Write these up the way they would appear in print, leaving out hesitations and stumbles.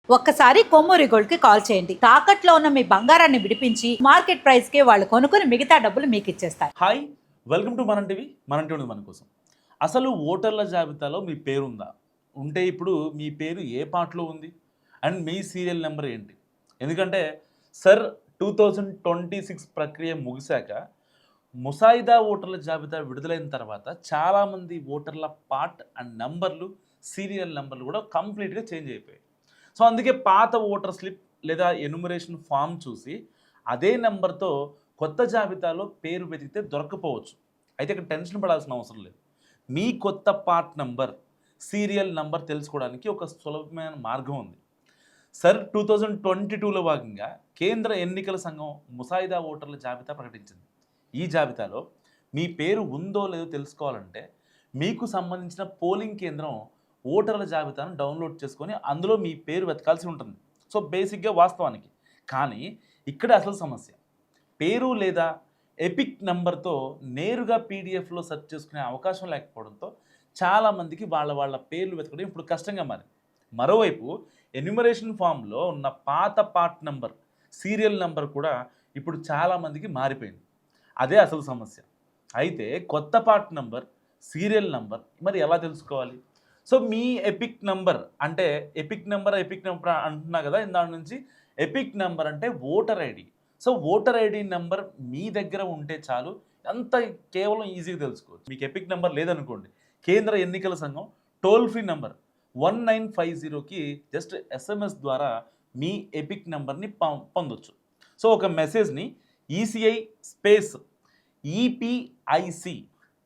ఒక్కసారి కొమ్మూరి గోల్డ్ కి కాల్ చేయండి. తాకట్లో ఉన్న మీ బంగారాన్ని విడిపించి మార్కెట్ ప్రైస్ కి వాళ్ళు కొనుక్కుని మిగతా డబ్బులు మీకు ఇచ్చేస్తారు. హాయ్, వెల్కమ్ టు మనం టీవీ. మనం టీవీ మన కోసం. అసలు ఓటర్ల జాబితాలో మీ పేరు ఉందా? ఉంటే ఇప్పుడు మీ పేరు ఏ పార్ట్లో ఉంది అండ్ మీ సీరియల్ నెంబర్ ఏంటి? ఎందుకంటే సర్ 2026 ప్రక్రియ ముగిశాక ముసాయిదా ఓటర్ల జాబితా విడుదలైన తర్వాత చాలామంది ఓటర్ల పార్ట్ అండ్ నంబర్లు, సీరియల్ నెంబర్లు కూడా కంప్లీట్గా చేంజ్ అయిపోయాయి. సో అందుకే పాత ఓటర్ స్లిప్ లేదా ఎన్యుమరేషన్ ఫామ్ చూసి అదే నెంబర్తో కొత్త జాబితాలో పేరు వెతికితే దొరకపోవచ్చు. అయితే ఇక్కడ టెన్షన్ పడాల్సిన అవసరం లేదు. మీ కొత్త పార్ట్ నంబర్, సీరియల్ నంబర్ తెలుసుకోవడానికి ఒక సులభమైన మార్గం ఉంది. సర్ 2022లో భాగంగా కేంద్ర ఎన్నికల సంఘం ముసాయిదా ఓటర్ల జాబితా ప్రకటించింది. ఈ జాబితాలో మీ పేరు ఉందో లేదో తెలుసుకోవాలంటే మీకు సంబంధించిన పోలింగ్ కేంద్రం ఓటర్ల జాబితాను డౌన్లోడ్ చేసుకొని అందులో మీ పేరు వెతకాల్సి ఉంటుంది. సో బేసిక్గా వాస్తవానికి. కానీ ఇక్కడ అసలు సమస్య పేరు లేదా ఎపిక్ నెంబర్తో నేరుగా పీడిఎఫ్లో సెర్చ్ చేసుకునే అవకాశం లేకపోవడంతో చాలామందికి వాళ్ళ పేర్లు వెతకడం ఇప్పుడు కష్టంగా మారింది. మరోవైపు ఎన్యుమరేషన్ ఫామ్లో ఉన్న పాత పార్ట్ నెంబర్, సీరియల్ నెంబర్ కూడా ఇప్పుడు చాలామందికి మారిపోయింది. అదే అసలు సమస్య. అయితే కొత్త పార్ట్ నెంబర్, సీరియల్ నెంబర్ మరి ఎలా తెలుసుకోవాలి? సో మీ ఎపిక్ నెంబర్ అంటే ఎపిక్ నెంబర్ అంటున్నా కదా, దాని నుంచి ఎపిక్ నెంబర్ అంటే voter ID. So voter ID number మీ దగ్గర ఉంటే చాలు, అంత కేవలం ఈజీగా తెలుసుకోవచ్చు. మీకు ఎపిక్ నెంబర్ లేదనుకోండి, కేంద్ర ఎన్నికల సంఘం టోల్ ఫ్రీ నెంబర్ 1950కి జస్ట్ SMS ద్వారా మీ ఎపిక్ నెంబర్ని పొందొచ్చు. సో ఒక మెసేజ్ని ECI space EPIC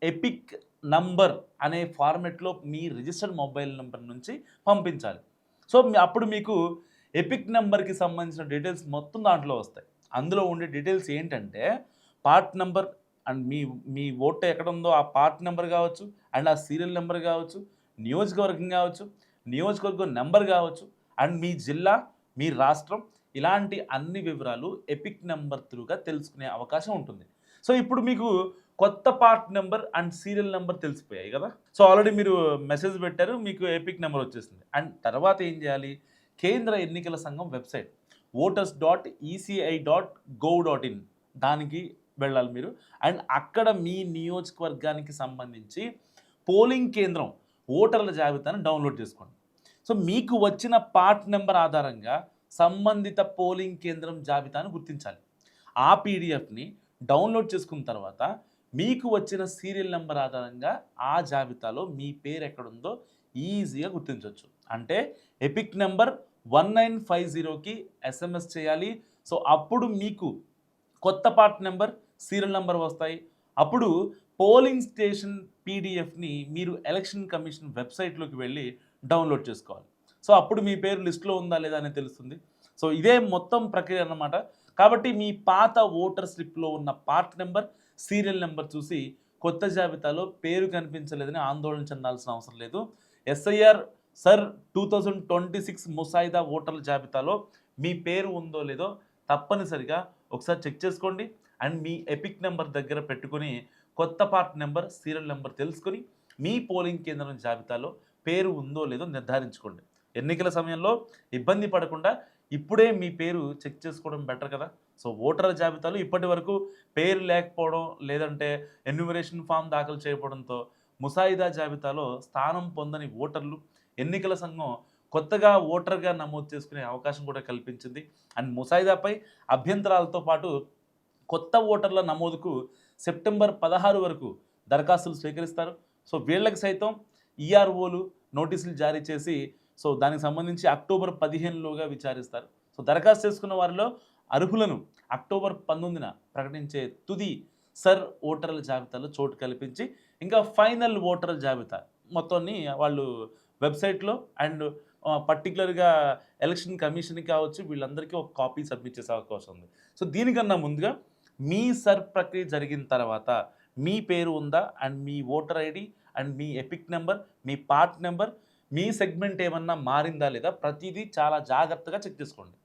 EPIC number అనే ఫార్మెట్లో మీ రిజిస్టర్డ్ మొబైల్ నెంబర్ నుంచి పంపించాలి. సో అప్పుడు మీకు ఎపిక్ నెంబర్కి సంబంధించిన డీటెయిల్స్ మొత్తం దాంట్లో వస్తాయి. అందులో ఉండే డీటెయిల్స్ ఏంటంటే part number and me vote ఎక్కడ ఉందో ఆ పార్ట్ నెంబర్ కావచ్చు, అండ్ ఆ సీరియల్ నెంబర్ కావచ్చు, నియోజకవర్గం కావచ్చు, నియోజకవర్గం నెంబర్ కావచ్చు, అండ్ మీ జిల్లా, మీ రాష్ట్రం, ఇలాంటి అన్ని వివరాలు ఎపిక్ నెంబర్ త్రూగా తెలుసుకునే అవకాశం ఉంటుంది. సో ఇప్పుడు మీకు కొత్త part number and serial number తెలిసిపోయాయి కదా. సో ఆల్రెడీ మీరు మెసేజ్ పెట్టారు, మీకు ఎపిక్ నెంబర్ వచ్చేసింది. అండ్ తర్వాత ఏం చేయాలి? కేంద్ర ఎన్నికల సంఘం వెబ్సైట్ voters.eci.gov.in దానికి వెళ్ళాలి మీరు. అండ్ అక్కడ మీ నియోజకవర్గానికి సంబంధించి పోలింగ్ కేంద్రం ఓటర్ల జాబితాను డౌన్లోడ్ చేసుకోండి. సో మీకు వచ్చిన పార్ట్ నెంబర్ ఆధారంగా సంబంధిత పోలింగ్ కేంద్రం జాబితాను గుర్తించాలి. ఆ పీడిఎఫ్ని డౌన్లోడ్ చేసుకున్న తర్వాత మీకు వచ్చిన సీరియల్ నెంబర్ ఆధారంగా ఆ జాబితాలో మీ పేరు ఎక్కడుందో ఈజీగా గుర్తించవచ్చు. అంటే ఎపిక్ నెంబర్ 1950కి SMS చేయాలి. సో అప్పుడు మీకు కొత్త పార్ట్ నెంబర్, సీరియల్ నెంబర్ వస్తాయి. అప్పుడు పోలింగ్ స్టేషన్ పీడిఎఫ్ని మీరు ఎలక్షన్ కమిషన్ వెబ్సైట్లోకి వెళ్ళి డౌన్లోడ్ చేసుకోవాలి. సో అప్పుడు మీ పేరు లిస్టులో ఉందా లేదా అనేది తెలుస్తుంది. సో ఇదే మొత్తం ప్రక్రియ అన్నమాట. కాబట్టి మీ పాత ఓటర్ స్లిప్లో ఉన్న పార్ట్ నెంబర్, సీరియల్ నెంబర్ చూసి కొత్త జాబితాలో పేరు కనిపించలేదని ఆందోళన చెందాల్సిన అవసరం లేదు. SIR సర్ 2026 ముసాయిదా ఓటర్ల జాబితాలో మీ పేరు ఉందో లేదో తప్పనిసరిగా ఒకసారి చెక్ చేసుకోండి. అండ్ మీ ఎపిక్ నెంబర్ దగ్గర పెట్టుకుని కొత్త పార్ట్ నెంబర్, సీరియల్ నెంబర్ తెలుసుకొని మీ పోలింగ్ కేంద్రం జాబితాలో పేరు ఉందో లేదో నిర్ధారించుకోండి. ఎన్నికల సమయంలో ఇబ్బంది పడకుండా ఇప్పుడే మీ పేరు చెక్ చేసుకోవడం బెటర్ కదా. సో ఓటర్ల జాబితాలో ఇప్పటి వరకు పేరు లేకపోవడం, లేదంటే ఎన్యుమరేషన్ ఫామ్ దాఖలు చేయకపోవడంతో ముసాయిదా జాబితాలో స్థానం పొందని ఓటర్లు ఎన్నికల సంఘం కొత్తగా ఓటర్గా నమోదు చేసుకునే అవకాశం కూడా కల్పించింది. అండ్ ముసాయిదాపై అభ్యంతరాలతో పాటు కొత్త ఓటర్ల నమోదుకు సెప్టెంబర్ 16 వరకు దరఖాస్తులు స్వీకరిస్తారు. సో వీళ్ళకి సైతం ఈఆర్ఓలు నోటీసులు జారీ చేసి సో దానికి సంబంధించి అక్టోబర్ 15లోగా విచారిస్తారు. సో దరఖాస్తు చేసుకున్న వారిలో అర్హులను అక్టోబర్ 19న ప్రకటించే తుది సర్ ఓటర్ల జాబితాలో చోటు కల్పించి ఇంకా ఫైనల్ ఓటర్ల జాబితా మొత్తాన్ని వాళ్ళు వెబ్సైట్లో అండ్ పర్టికులర్గా ఎలక్షన్ కమిషన్కి కావచ్చు, వీళ్ళందరికీ ఒక కాపీ సబ్మిట్ చేసే అవకాశం ఉంది. సో దీనికన్నా ముందుగా మీ సర్ ప్రక్రియ జరిగిన తర్వాత మీ పేరు ఉందా and me voter ID and me EPIC number, me part number, me segment ఏమన్నా మారిందా లేదా ప్రతిదీ చాలా జాగ్రత్తగా చెక్ చేసుకోండి.